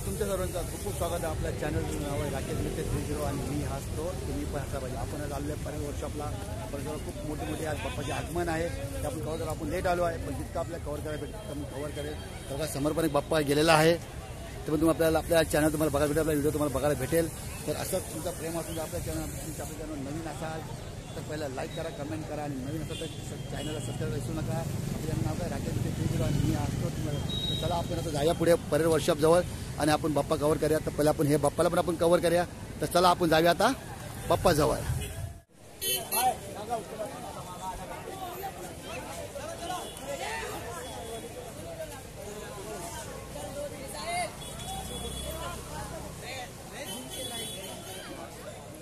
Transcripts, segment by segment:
तुमच्या सर्वांचं खूप खूप स्वागत आहे. आपल्या चॅनलचं नाव आहे राकेश मित्र 30 आणि मी हसतो तुम्ही पण हसा पाहिजे. आपण आज आलेल्या पर्यंत वर्कशॉपला आपण खूप मोठे आज बाप्पाचे आगमन आहे ते आपण कव्हर करा. आपण लेट आलो आहे पण जितकं आपल्याला कव्हर करायला भेटेल मी कव्हर करेल. बघा समोर पण एक बाप्पा गेलेला आहे ते पण तुम्ही आपल्या चॅनल तुम्हाला बघायला भेटेल. आपला व्हिडिओ तुम्हाला बघायला भेटेल. तर असंच तुमचा प्रेम असून आपल्या चॅनल नवीन असाल तर पहिला लाईक करा, कमेंट करा आणि नवीन असेल तर चॅनलला सबस्क्राईब विसरू नका. आपल्याला नाव आहे राकेश मित्र 30 आणि मी असतो तुम्हाला. तर चला आपण आता जाऊया पुढे पर्यटन वर्कशॉप जवळ आणि आपण बाप्पा कव्हर करूया. तर पहिला आपण हे बाप्पाला पण आपण कव्हर करूया. तर चला आपण जाऊया आता बाप्पा जवळ.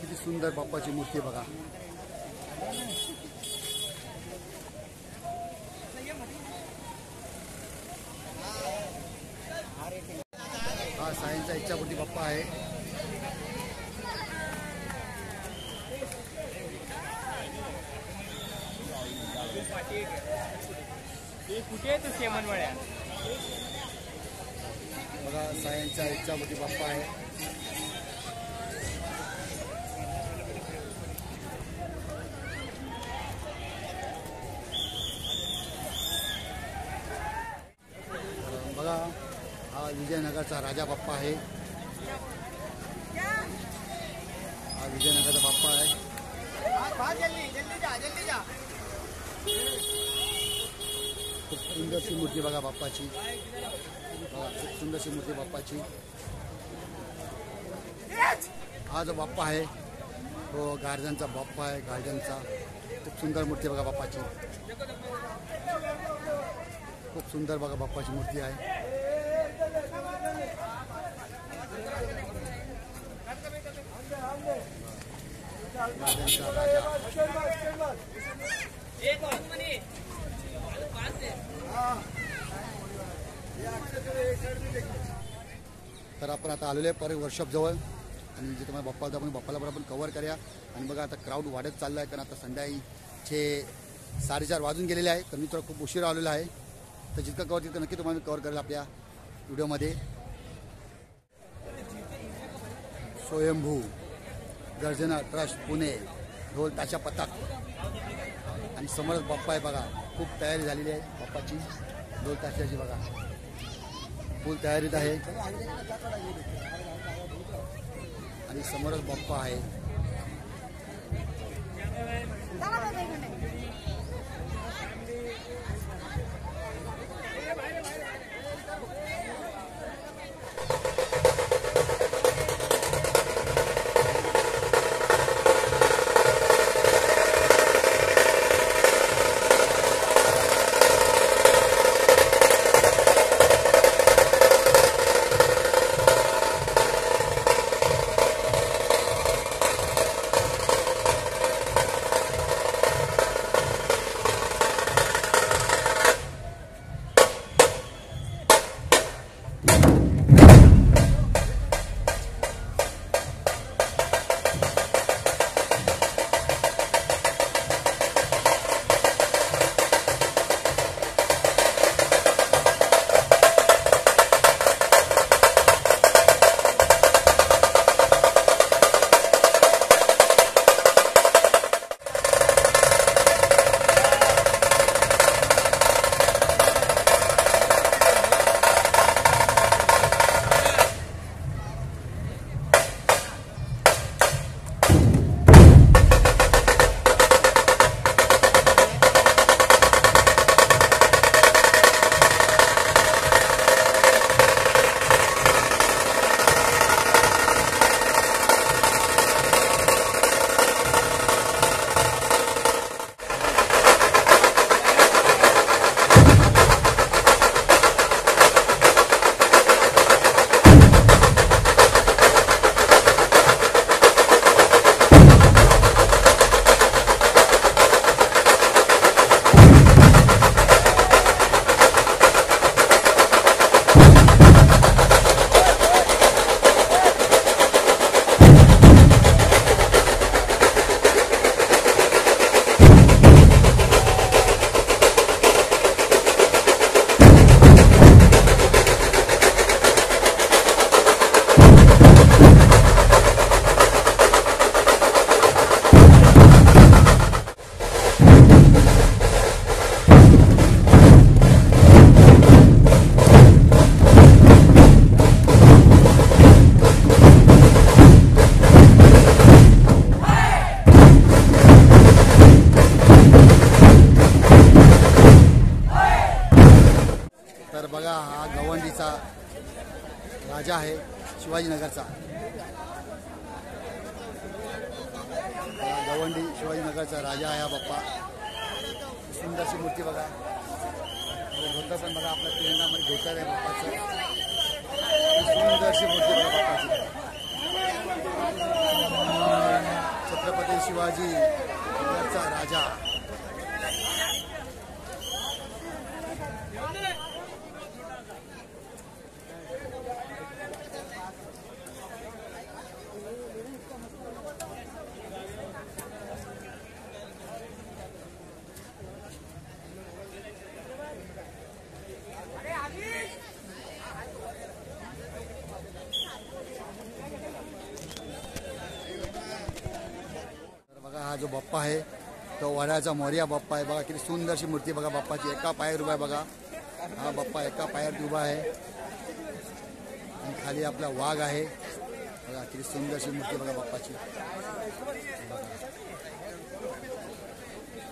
किती सुंदर बाप्पाची मूर्ती बघा. हा सायंचा इच्छापुटी बाप्पा आहे. कुठे तू शेमनवळ्या बघा सायंचा इच्छापुटी बाप्पा आहे. बघा हा विजयनगरचा राजा बाप्पा आहे. हा विजयनगरचा बाप्पा आहे. खूप सुंदरशी मूर्ती बघा बाप्पाची. बघा खूप सुंदरशी मूर्ती बाप्पाची. हा जो बाप्पा आहे तो गार्डनचा बाप्पा आहे. गार्डनचा खूप सुंदर मूर्ती बघा बाप्पाची. खूप सुंदर बघा बाप्पाची मूर्ती आहे. तर आपण आता आलेलो आहे परत वर्कशॉप जवळ आणि जे तुम्हाला बाप्पा होता आपण बाप्पाला पण आपण कव्हर करूया. आणि बघा आता क्राऊड वाढत चालला आहे कारण आता संध्याकाळीचे 4:30 वाजून गेलेले आहे. तर मी थोडा खूप उशीर आलेला आहे. तर जितकं कव्हर तितकं नक्की तुम्हाला कव्हर करेल आपल्या व्हिडिओमध्ये. स्वयंभू गर्जना ट्रस्ट पुणे ढोल ताशा पथक आणि समोरच बाप्पा आहे बघा. खूप तयारी झालेली आहे बाप्पाची ढोल ताशाची बघा. फुल तयारीत आहे आणि समोरच बाप्पा आहे. हा गवंडीचा राजा आहे, शिवाजीनगरचा. गवंडी शिवाजीनगरचा राजा आहे हा बाप्पा. सुंदरशी मूर्ती बघा. धोतर पण बघा आपल्या तिरंगामध्ये धोतर आहे बाप्पाचं. सुंदरशी मूर्ती बघा बाप्पाची. छत्रपती शिवाजी नगरचा राजा. हा जो बाप्पा आहे तो वड्याचा मोर्या बाप्पा आहे बघा. किती सुंदरशी मूर्ती बघा बाप्पाची. एका पायावर उभा आहे बघा. हा बाप्पा एका पायावर उभा आहे आणि खाली आपला वाघ आहे बघा. किती सुंदरशी मूर्ती बघा बाप्पाची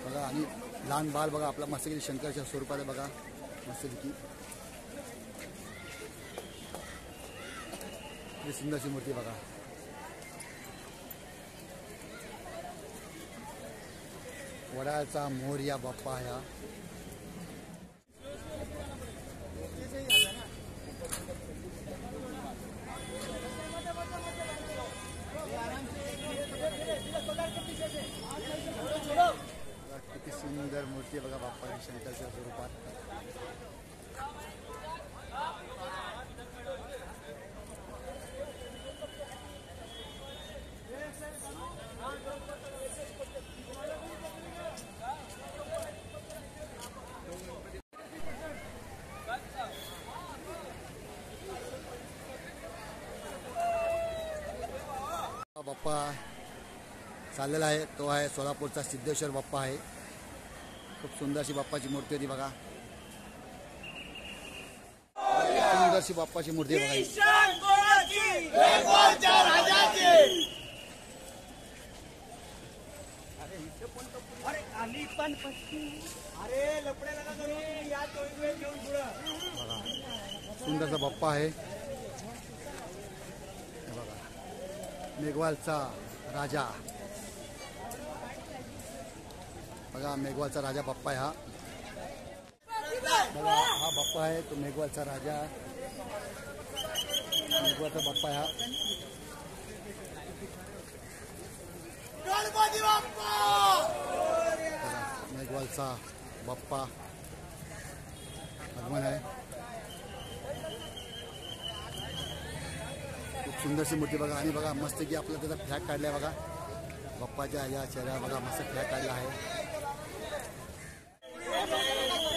बघा. आणि लहान बाल बघा आपला मस्तपैकी शंकरच्या स्वरूपात आहे बघा. मस्तपैकी किती सुंदरशी मूर्ती बघा. वडाचा मोरया बाप्पा आहे हा. किती सुंदर मूर्ती बघा बाप्पाची शंकरच्या स्वरूपात. बाप्पा चाललेला आहे तो आहे सोलापूरचा सिद्धेश्वर बाप्पा आहे. खूप सुंदरशी बाप्पाची मूर्ती होती बघा. सुंदरशी बाप्पाची मूर्ती बघा. सुंदरसा बाप्पा आहे बघा. मेघवालचा राजा बघा. मेघवालचा राजा बाप्पा आहे हा बघा. हा बाप्पा आहे तो मेघवालचा राजा. मेघवालचा बाप्पा आहे हा. मेघवालचा बाप्पा आगमन आहे. खूप सुंदरशी मूर्ती बघा. आणि बघा मस्त की आपला त्याचा फ्लॅग काढलाय बघा. बाप्पाच्या या चेहऱ्या बघा मस्त फ्लॅग काढला आहे.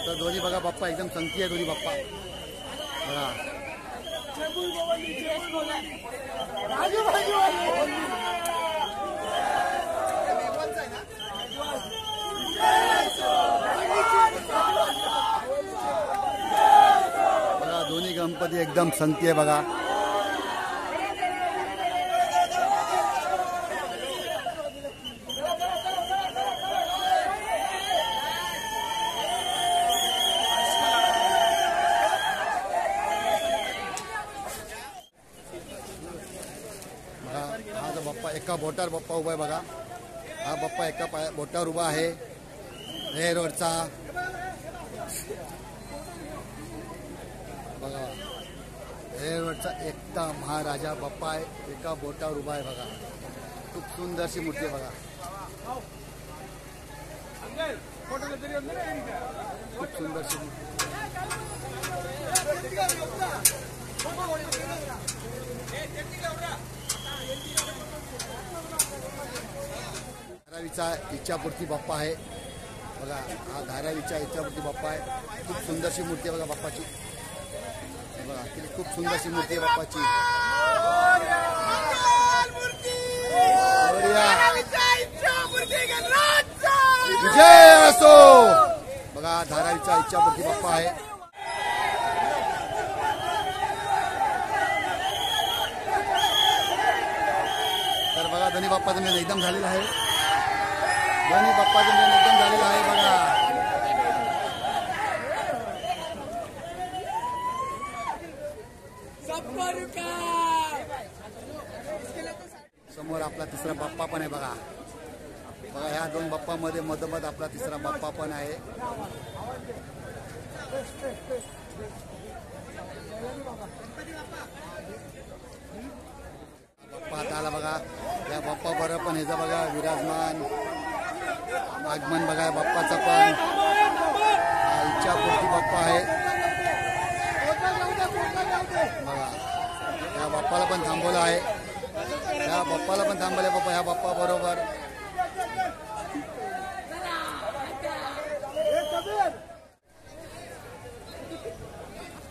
तर दोन्ही बघा बाप्पा एकदम संगती आहे दोन्ही बाप्पा बघा. बघा दोन्ही गणपती एकदम संगती आहे बघा. हा जो बाप्पा एका बोटावर बाप्पा उभा आहे बघा. हा बाप्पा एका बोटावर उभा आहे. हे रोडचा बघा. हे रोडचा एकटा महाराजा बाप्पा आहे. एका बोटावर उभा आहे बघा. खूप सुंदरशी मूर्ती आहे बघा. खूप सुंदरशी मूर्ती. धारावीचा इच्छापूर्ती बाप्पा आहे बघा. हा धारावीचा इच्छापूर्ती बाप्पा आहे. खूप सुंदरशी मूर्ती आहे बघा बाप्पाची बघा. किती खूप सुंदरशी मूर्ती आहे बाप्पाची. विजय असो बघा. धारावीचा इच्छापूर्ती बाप्पा आहे. तर बघा दोन्ही बाप्पाचं मेन एकदम झालेलं आहे. दोन्ही बाप्पाचं मेन एकदम झालेलं आहे बघा. समोर आपला तिसरा बाप्पा पण आहे बघा. बघा ह्या दोन बाप्पामध्ये मधोमध आपला तिसरा बाप्पा पण आहे. बाप्पा आता आला बघा. या बाप्पा बरं पण ह्याचा बघा विराजमान आगमन बघा बाप्पाचा पण. हा इच्छापूर्ती बाप्पा आहे बघा. या बाप्पाला पण थांबवलं आहे. या बाप्पाला पण थांबवलं बाप्पा. ह्या बाप्पा बरोबर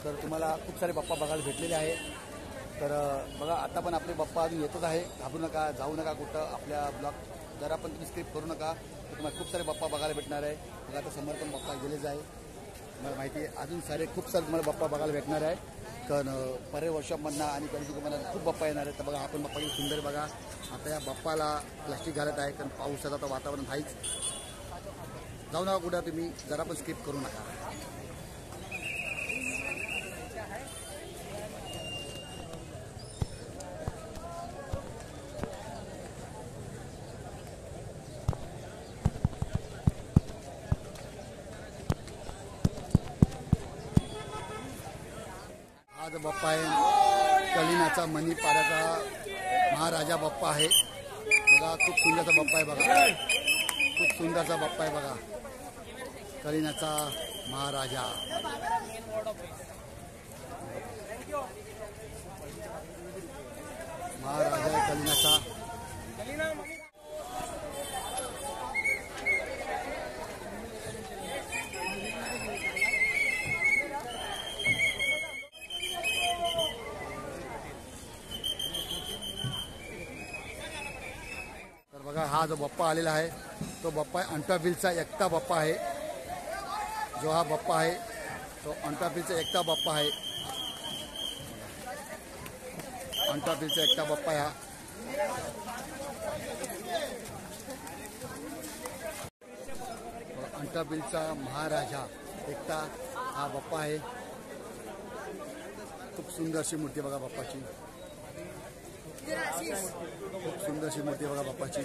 तर तुम्हाला खूप सारे बाप्पा बघायला भेटलेले आहे. तर बघा आता पण आपले बाप्पा अजून येतच आहे. घाबरू नका, जाऊ नका कुठं. आपल्या ब्लॉग जरा पण तुम्ही स्किप करू नका. तर तुम्हाला खूप सारे बाप्पा बघायला भेटणार आहे. बघा आता समोर पण बाप्पा गेलेच आहे. तुम्हाला माहिती आहे अजून खूप सारे तुम्हाला बाप्पा बघायला भेटणार आहे. कारण पर्याय वर्षामधनं आणि गणपतीमधनं खूप बाप्पा येणार आहेत. तर बघा आपण बाप्पा किती सुंदर बघा. आता या बाप्पाला प्लास्टिक घालत आहे कारण पावसाचं आता वातावरण आहेच. जाऊ नका कुठं तुम्ही, जरा पण स्किप करू नका. हा जो बाप्पा आहे कलिनाचा मणिपाडाचा महाराजा बाप्पा आहे बघा. खूप सुंदरचा बाप्पा आहे बघा. खूप सुंदरचा बाप्पा आहे बघा. कलिनाचा महाराजा. महाराजा आहे कलिनाचा. बघा हा जो बाप्पा आलेला आहे तो बाप्पा अंटाबिलचा एकटा बाप्पा आहे. जो हा बाप्पा आहे तो अंटाबिलचा एकटा बाप्पा आहे. अंटाबिलचा एकटा बाप्पा आहे हा. अंटाबिलचा महाराजा एकटा हा बाप्पा आहे. खूप सुंदरशी मूर्ती बघा बाप्पाची. खूप सुंदरशी मूर्ती बघा बाप्पाची.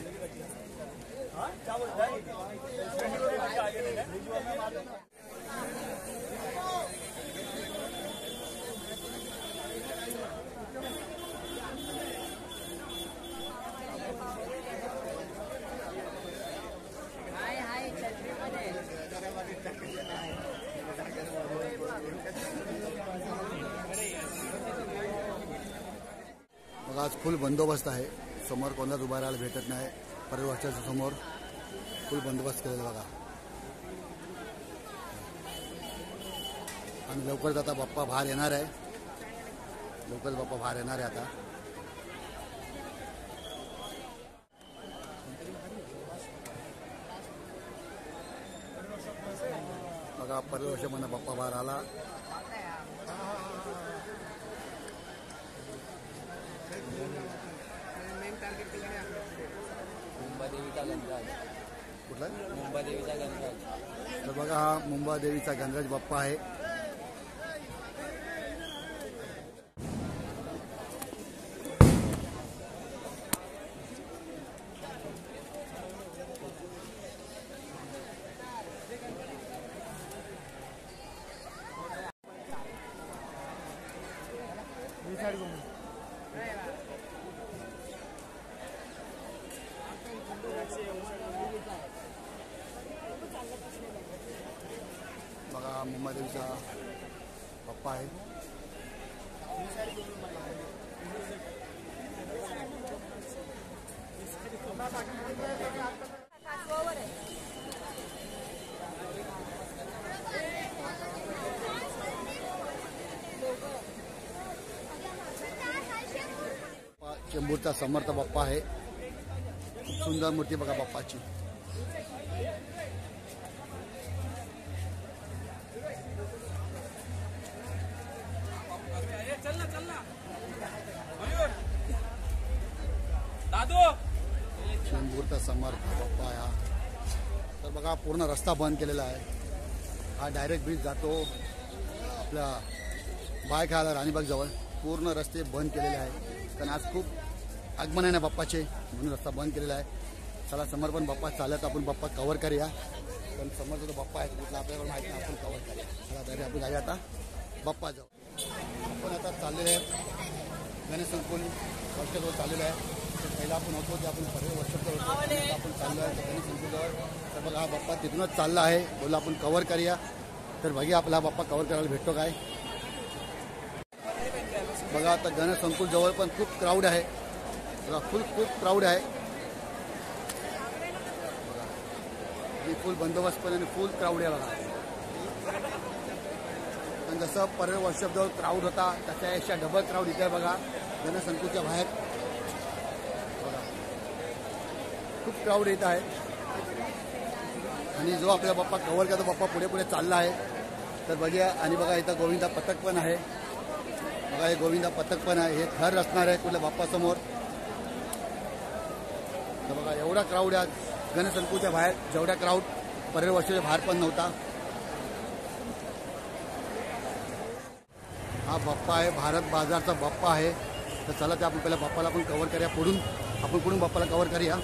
बघा आज फुल बंदोबस्त आहे. समोर कोणालाच उभा राहायला भेटत नाही. परिवर्षाच्या समोर फुल बंदोबस्त केलेला बघा. आणि लवकरच आता बाप्पा बाहेर येणार आहे. लवकरच बाप्पा बाहेर येणार आहे आता. बघा परिवर्षामधून बाप्पा बाहेर आला. मुंबादेवीचा गणराज. कुठला? मुंबादेवीचा गणराज. तर बघा हा मुंबादेवीचा गणराज बाप्पा आहे. बघा मुंबादेवीचा बाप्पा आहे. चेंबूरचा समर्थ बाप्पा आहे. खूप सुंदर मूर्ती बघा बाप्पाची. चेंबूरचा समर्थ बाप्पा आहे हा. तर बघा पूर्ण रस्ता बंद केलेला आहे. हा डायरेक्ट ब्रिज जातो आपल्या बाय खायला राणीबाग जवळ. पूर्ण रस्ते बंद केलेले आहे, कारण आज खूप आगमन आहे ना बाप्पाचे, म्हणून रस्ता बंद केलेला आहे. चला समोर पण बाप्पा चालत, आपण बाप्पा कव्हर करूया, पण समोरचा जो बाप्पा आहे कुठला आपल्याला माहिती नाही, आपण कव्हर करूया. चला तरी आपण जाऊया आता बाप्पा जाऊ. आपण आता चाललेले आहे गणेश संकुल वर्षाजवळ चाललेलं आहे. तर पहिला आपण होतो जे आपण पर्व वर्षाचं होतो, आपण चाललो आहे गणेश संकुलजवळ. तर बघा हा बाप्पा तिथूनच चालला आहे, बोला आपण कव्हर करूया. तर बघा आपला बाप्पा कव्हर करायला भेटतो काय. बघा आता गणेश संकुल जवळ पण खूप क्राऊड आहे, बघा खूप क्राऊड आहे. फुल बंदोबस्त पण आणि फुल क्राऊड आहे बघा. पण जसं पर्व वर्षाजवळ क्राऊड होता त्याच्यापेक्षा डबल क्राऊड इथे आहे बघा गणेश संकुलच्या बाहेर. बघा खूप क्राऊड येत आहे, आणि जो आपला बाप्पा कव्हर करतो बाप्पा पुढे चालला आहे. तर बघूया. आणि बघा इथं गोविंदा पथक पण आहे, बघा हे गोविंदा पथक पण आहे. हे थर असणार आहे कुठल्या बाप्पासमोर. तर बघा एवढा क्राऊड आहे गणेश संकुलच्या बाहेर, जेवढा क्राऊड पर्व वर्षाच्या बाहेर पण नव्हता. हा बाप्पा आहे, भारत बाजारचा बाप्पा आहे. तर चला ते आपण पहिला बाप्पाला आपण कव्हर करूया, पुढून बाप्पाला कव्हर करूया.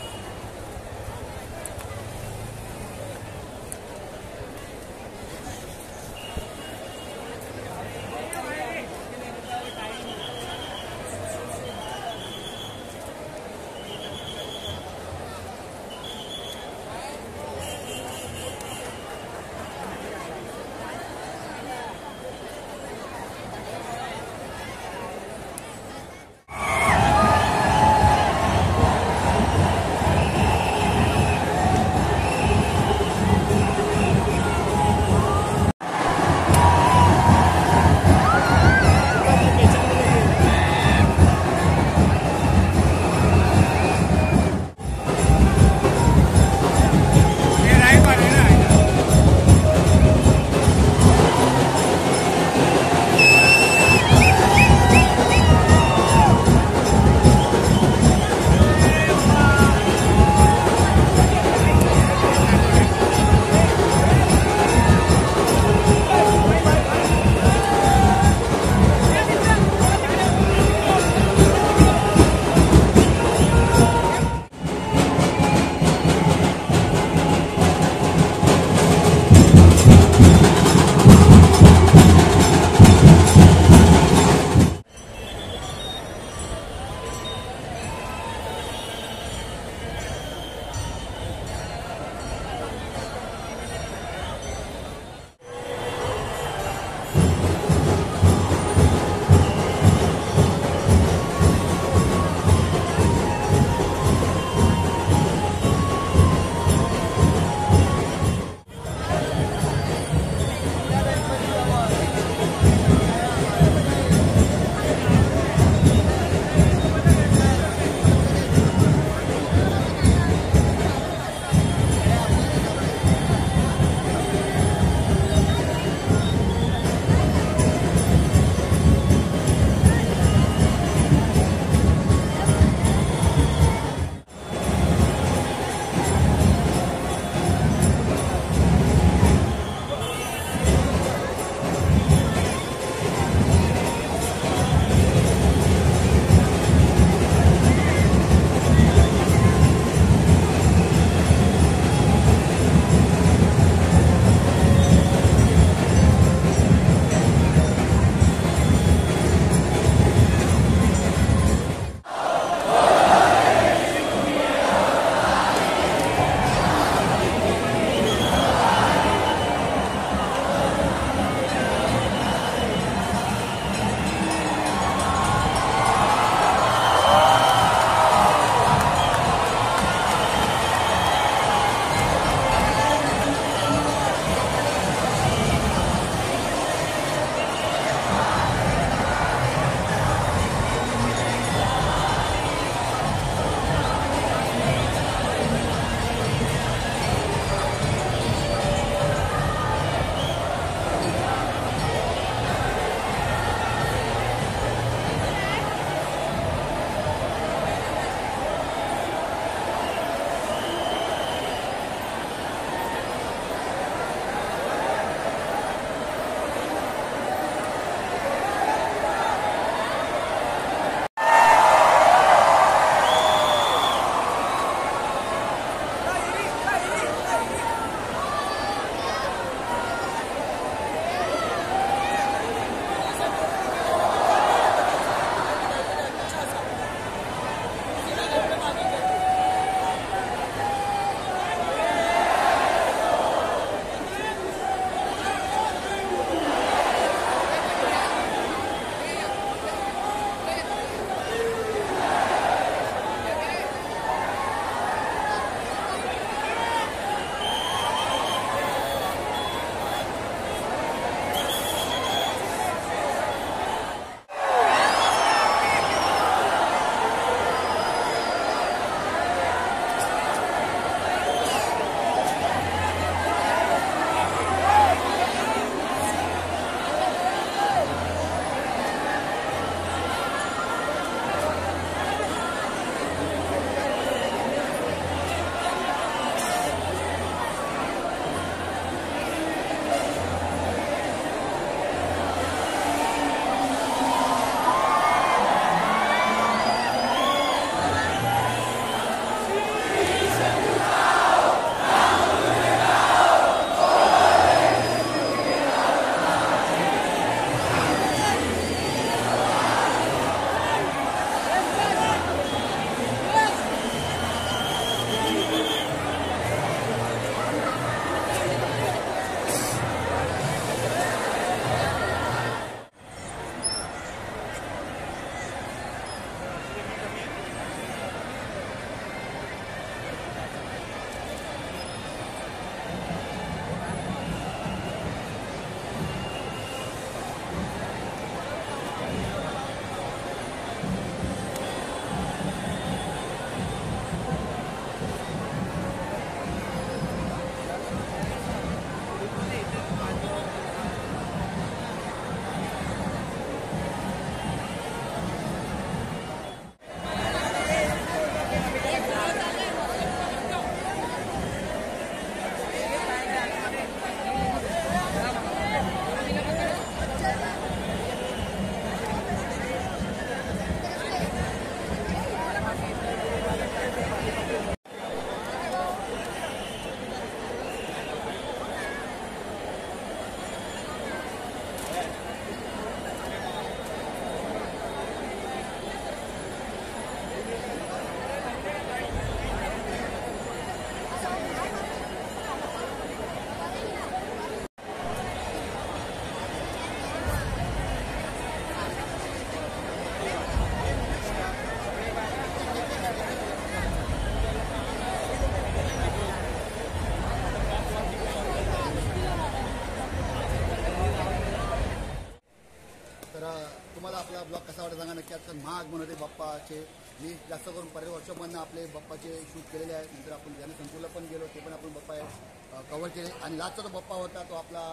ब्लॉग कसा वाटत सांगा नक्की. आजकाल महाआगमन होते बाप्पाचे. मी जास्त करून परेल वर्कशॉपमधनं आपले बाप्पाचे शूट केलेले आहेत. नंतर आपण ज्याने संकुलला पण गेलो ते पण आपण बाप्पा कव्हर केले. आणि लास्टचा जो बाप्पा होता तो आपला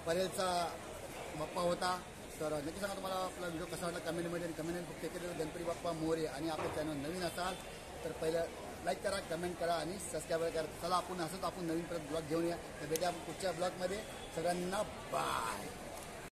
परेलचा बाप्पा होता. तर नक्की सांगा तुम्हाला आपला व्हिडिओ कसा वाटला कमेंटमध्ये. आणि कमेंट फक्त एकच गणपती बाप्पा मोरया. आणि आपल्या चॅनल नवीन असाल तर पहिलं लाईक करा, कमेंट करा आणि सबस्क्राईब करा. चला आपण असंच आपण नवीन परत ब्लॉग घेऊन या. तर भेटूया आपण पुढच्या ब्लॉगमध्ये. सगळ्यांना बाय.